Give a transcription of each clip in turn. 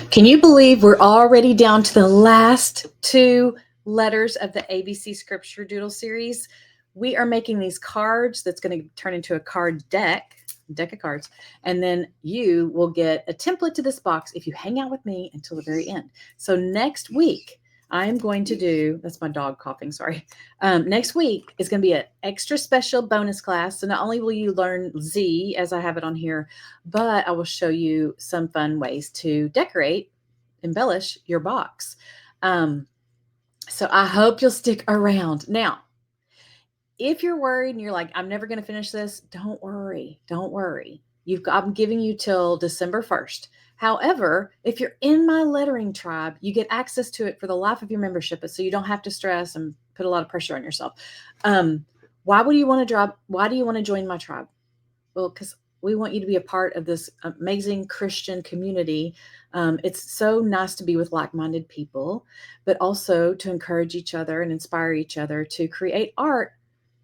Can you believe we're already down to the last 2 letters of the ABC Scripture Doodle series? We are making these cards that's going to turn into a card deck of cards, and then you will get a template to this box if you hang out with me until the very end. So next week, I am going to do, that's my dog coughing, sorry. Next week is going to be an extra special bonus class. So not only will you learn Z as I have it on here, but I will show you some fun ways to decorate, embellish your box. So I hope you'll stick around. Now, if you're worried and you're like, I'm never going to finish this, don't worry. Don't worry. I'm giving you till December 1st. However, if you're in my lettering tribe, you get access to it for the life of your membership, so you don't have to stress and put a lot of pressure on yourself. Why do you want to join my tribe? Well, because we want you to be a part of this amazing Christian community. It's so nice to be with like-minded people, but also to encourage each other and inspire each other to create art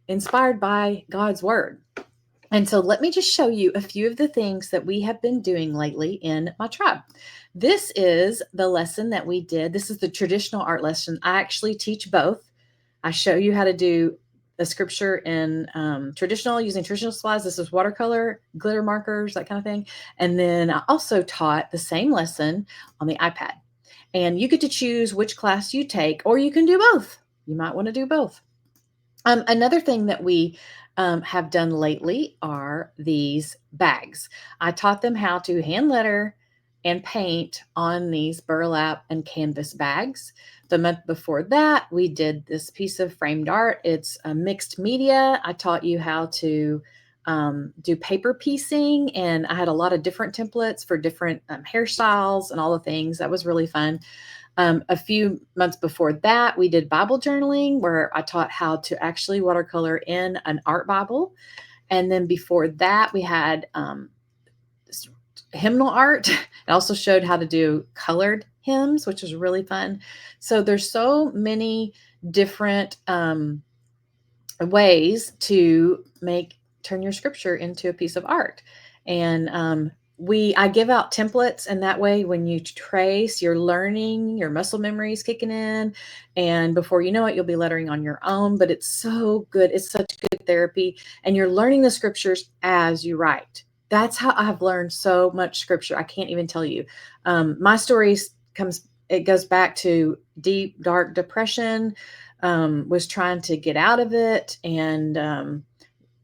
inspired by God's word. And so let me just show you a few of the things that we have been doing lately in my tribe. This is the lesson that we did. This is the traditional art lesson. I actually teach both. I show you how to do the scripture in using traditional supplies. This is watercolor, glitter markers, that kind of thing. And then I also taught the same lesson on the iPad. And you get to choose which class you take, or you can do both. You might want to do both. Another thing that we have done lately are these bags. I taught them how to hand letter and paint on these burlap and canvas bags. The month before that, we did this piece of framed art. It's a mixed media. I taught you how to do paper piecing, and I had a lot of different templates for different hairstyles and all the things. That was really fun. A few months before that, we did Bible journaling, where I taught how to actually watercolor in an art Bible. And then before that, we had hymnal art. It also showed how to do colored hymns, which was really fun. So there's so many different ways to turn your scripture into a piece of art. And I give out templates, and that way when you trace, you're learning, your muscle memory is kicking in, and before you know it, you'll be lettering on your own. But it's so good. It's such good therapy, and you're learning the scriptures as you write. That's how I've learned so much scripture. I can't even tell you. My story goes back to deep, dark depression, was trying to get out of it, and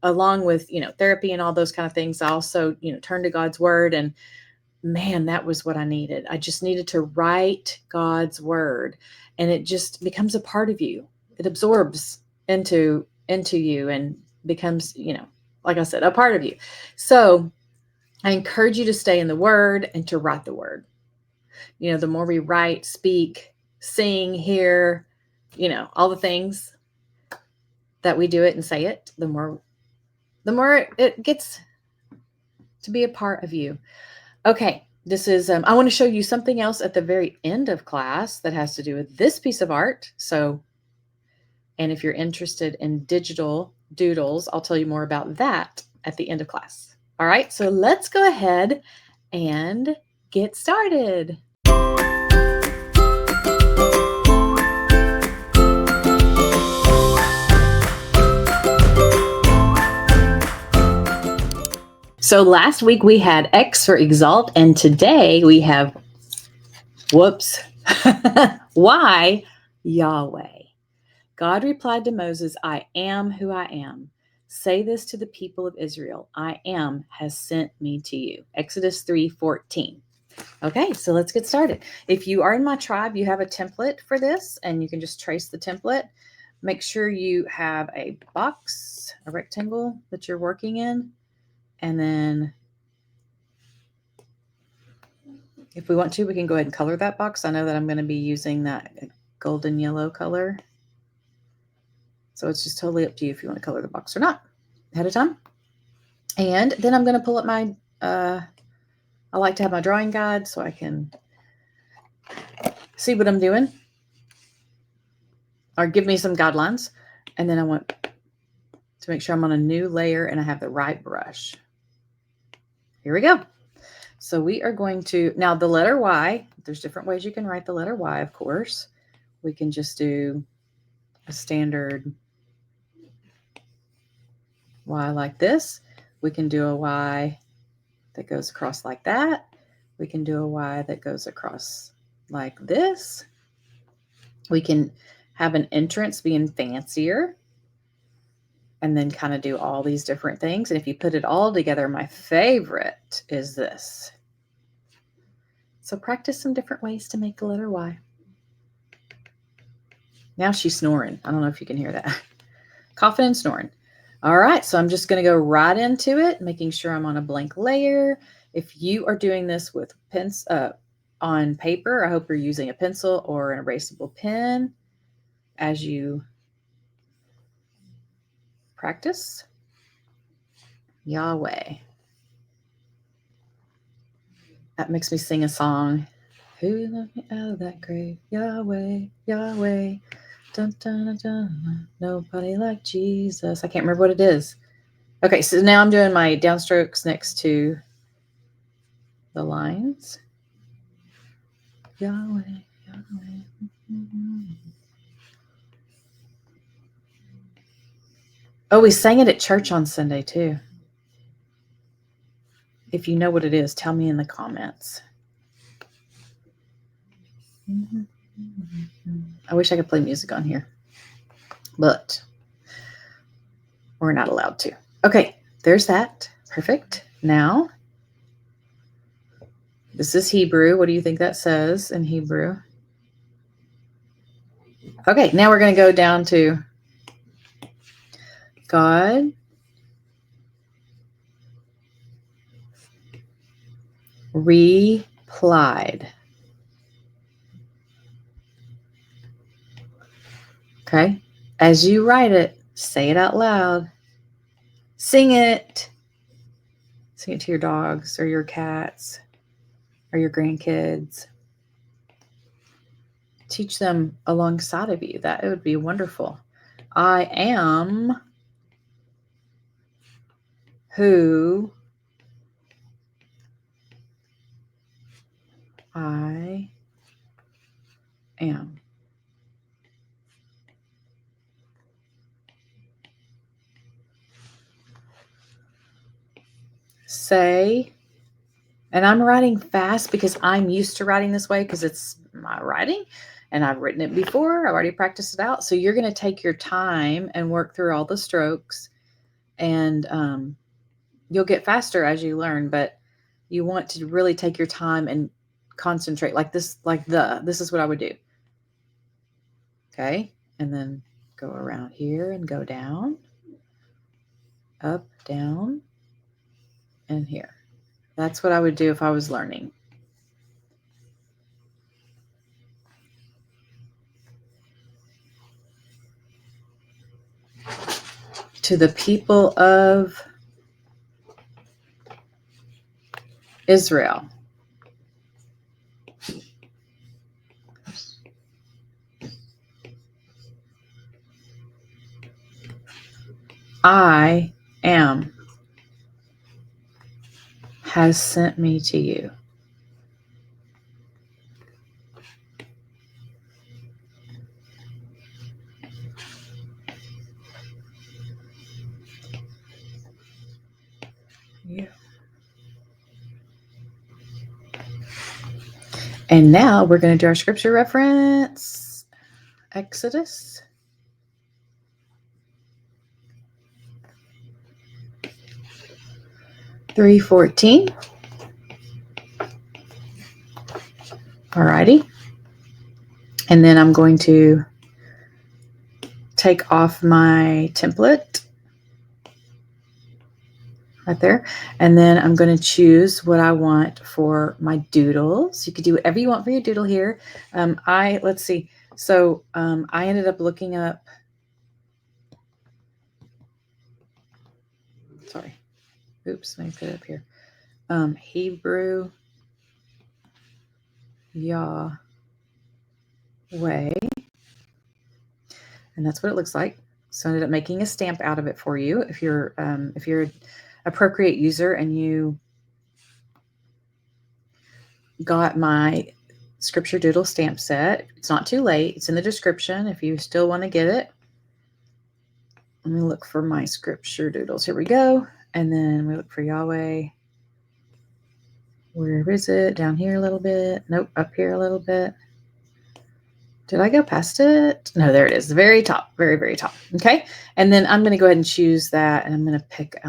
along with, therapy and all those kind of things, I also, turned to God's word, and man, that was what I needed. I just needed to write God's word, and it just becomes a part of you. It absorbs into you and becomes, like I said, a part of you. So I encourage you to stay in the word and to write the word. The more we write, speak, sing, hear, all the things that we do it and say it, the more it gets to be a part of you. Okay, this is, I want to show you something else at the very end of class that has to do with this piece of art. And if you're interested in digital doodles, I'll tell you more about that at the end of class. All right, so let's go ahead and get started. So last week we had X for exalt, and today we have, Y, Yahweh. God replied to Moses, I am who I am. Say this to the people of Israel, I am has sent me to you. Exodus 3:14. Okay, so let's get started. If you are in my tribe, you have a template for this, and you can just trace the template. Make sure you have a box, a rectangle that you're working in. And then if we want to, we can go ahead and color that box. I know that I'm going to be using that golden yellow color. So it's just totally up to you if you want to color the box or not ahead of time. And then I'm going to pull up my, I like to have my drawing guide so I can see what I'm doing, or give me some guidelines. And then I want to make sure I'm on a new layer and I have the right brush. Here we go. So we are going to, now the letter Y, there's different ways you can write the letter Y, of course. We can just do a standard Y like this. We can do a Y that goes across like that. We can do a Y that goes across like this. We can have an entrance being fancier and then kind of do all these different things. And if you put it all together, my favorite is this. So practice some different ways to make the letter Y. Now she's snoring. I don't know if you can hear that. Coughing and snoring. All right, so I'm just going to go right into it, making sure I'm on a blank layer. If you are doing this with pens on paper, I hope you're using a pencil or an erasable pen as you practice. Yahweh. That makes me sing a song. Who let me out of that grave? Yahweh, Yahweh. Dun, dun, dun, dun. Nobody like Jesus. I can't remember what it is. Okay, so now I'm doing my downstrokes next to the lines. Yahweh, Yahweh. Oh, we sang it at church on Sunday too. If you know what it is, tell me in the comments. I wish I could play music on here, but we're not allowed to. Okay, there's that. Perfect. Now, this is Hebrew. What do you think that says in Hebrew? Okay, now we're going to go down to God replied. Okay, as you write it, say it out loud. Sing it. Sing it to your dogs or your cats or your grandkids. Teach them alongside of you. That it would be wonderful. I am who I am. Say, and I'm writing fast because I'm used to writing this way because it's my writing and I've written it before. I've already practiced it out. So you're going to take your time and work through all the strokes, and you'll get faster as you learn, but you want to really take your time and concentrate like this, this is what I would do. Okay. And then go around here and go down, up, down, and here. That's what I would do if I was learning. To the people of Israel. I am has sent me to you. Yeah. And now we're going to do our scripture reference. Exodus 3:14. Alrighty. And then I'm going to take off my template right there. And then I'm going to choose what I want for my doodles. You could do whatever you want for your doodle here. Let's see. So I ended up looking up, sorry. Oops, let me put it up here. Hebrew Yahweh. And that's what it looks like. So I ended up making a stamp out of it for you. If you're a Procreate user and you got my Scripture Doodle stamp set. It's not too late. It's in the description if you still want to get it. Let me look for my Scripture Doodles. Here we go. And then we look for Yahweh. Where is it? Down here a little bit. Nope, up here a little bit. Did I go past it? No, there it is. The very top, very, very top. Okay. And then I'm going to go ahead and choose that. And I'm going to pick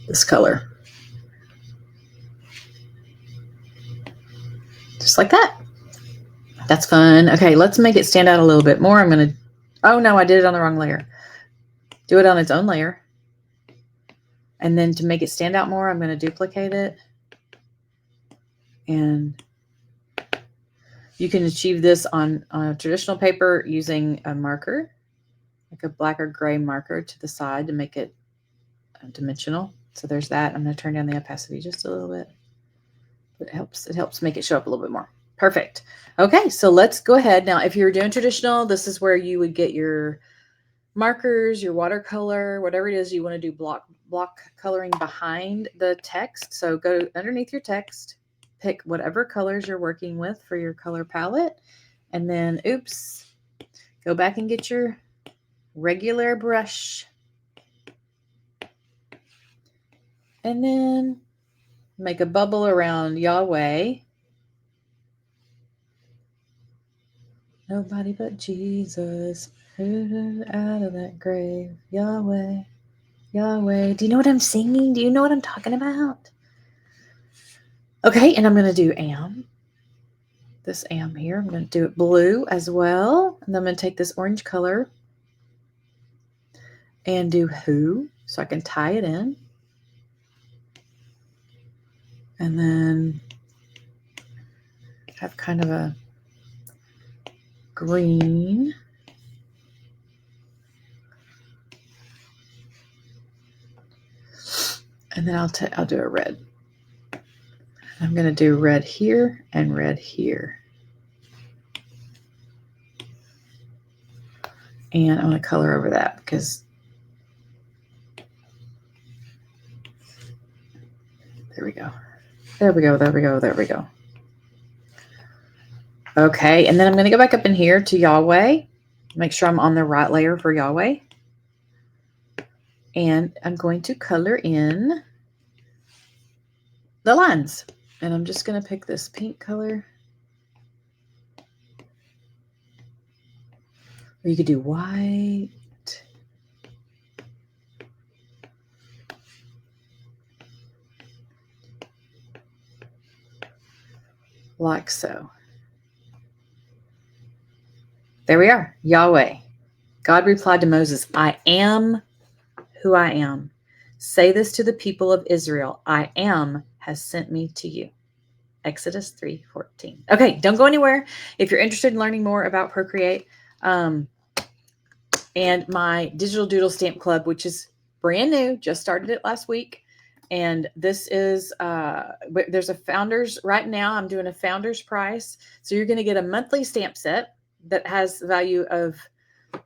this color. Just like that. That's fun. Okay, let's make it stand out a little bit more. I'm going to, oh no, I did it on the wrong layer. Do it on its own layer. And then to make it stand out more, I'm going to duplicate it. And you can achieve this on traditional paper using a marker, like a black or gray marker to the side to make it dimensional. So there's that. I'm going to turn down the opacity just a little bit. It helps make it show up a little bit more. Perfect. Okay, so let's go ahead. Now, if you're doing traditional, this is where you would get your markers, your watercolor, whatever it is you want to do block coloring behind the text. So go underneath your text, pick whatever colors you're working with for your color palette, and then, oops, go back and get your regular brush. And then make a bubble around Yahweh. Nobody but Jesus, who out of that grave. Yahweh, Yahweh. Do you know what I'm singing? Do you know what I'm talking about? Okay, and I'm going to do am. This am here. I'm going to do it blue as well. And then I'm going to take this orange color and do who, so I can tie it in. And then have kind of a green. And then I'll do a red. I'm going to do red here and red here. And I'm going to color over that because there we go. There we go, there we go, there we go. Okay, and then I'm going to go back up in here to Yahweh. Make sure I'm on the right layer for Yahweh. And I'm going to color in the lines. And I'm just going to pick this pink color. Or you could do white. Like so. There we are, Yahweh. God replied to Moses, I am who I am. Say this to the people of Israel, I am has sent me to you. Exodus 3:14. Okay, don't go anywhere. If you're interested in learning more about Procreate and my Digital Doodle Stamp Club, which is brand new, just started it last week. And this is, there's a founder's right now. I'm doing a founder's price. So you're going to get a monthly stamp set that has the value of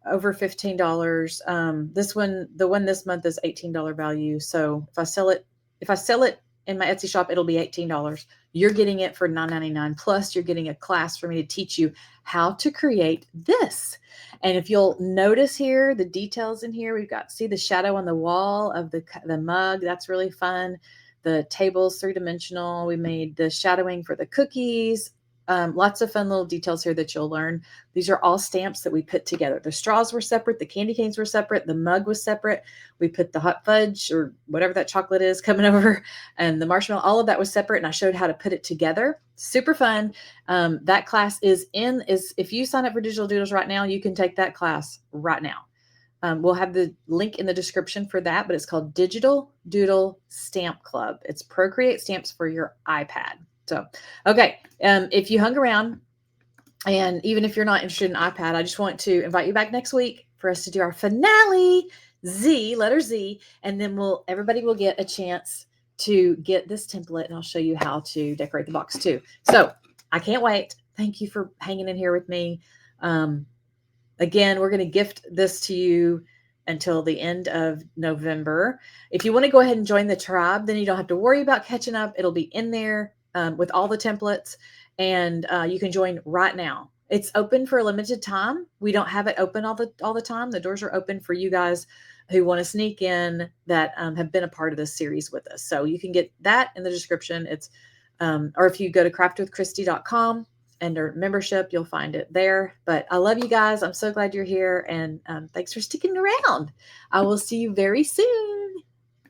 over $15. This one, the one this month is $18 value. So if I sell it in my Etsy shop, it'll be $18. You're getting it for $9.99. Plus you're getting a class for me to teach you how to create this. And if you'll notice here, the details in here, we've got, see the shadow on the wall of the mug. That's really fun. The table's 3-dimensional. We made the shadowing for the cookies. Lots of fun little details here that you'll learn. These are all stamps that we put together. The straws were separate. The candy canes were separate. The mug was separate. We put the hot fudge or whatever that chocolate is coming over and the marshmallow, all of that was separate. And I showed how to put it together. Super fun. That class is if you sign up for Digital Doodles right now, you can take that class right now. We'll have the link in the description for that, but it's called Digital Doodle Stamp Club. It's Procreate stamps for your iPad. So, okay, if you hung around, and even if you're not interested in iPad, I just want to invite you back next week for us to do our finale, letter Z, and then everybody will get a chance to get this template, and I'll show you how to decorate the box too. So, I can't wait. Thank you for hanging in here with me. Again, we're going to gift this to you until the end of November. If you want to go ahead and join the tribe, then you don't have to worry about catching up. It'll be in there with all the templates, and you can join right now. It's open for a limited time. We don't have it open all the time. The doors are open for you guys who want to sneak in that have been a part of this series with us. So you can get that in the description. It's or if you go to craftwithchristie.com under membership, you'll find it there. But I love you guys. I'm so glad you're here. And thanks for sticking around. I will see you very soon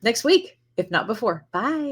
next week, if not before. Bye.